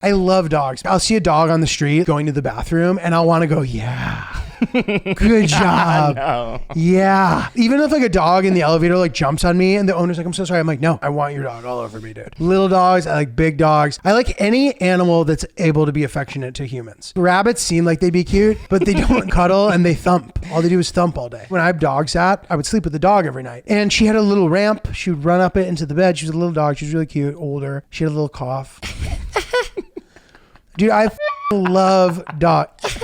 I love dogs. I'll see a dog on the street going to the bathroom and I'll want to go, yeah. Good job. No. Yeah. Even if like a dog in the elevator like jumps on me and the owner's like, I'm so sorry. I'm like, no, I want your dog all over me, dude. Little dogs. I like big dogs. I like any animal that's able to be affectionate to humans. Rabbits seem like they'd be cute, but they don't cuddle and they thump. All they do is thump all day. When I dog sat, I would sleep with the dog every night. And she had a little ramp. She would run up it into the bed. She was a little dog. She was really cute, older. She had a little cough. Dude, I love dogs.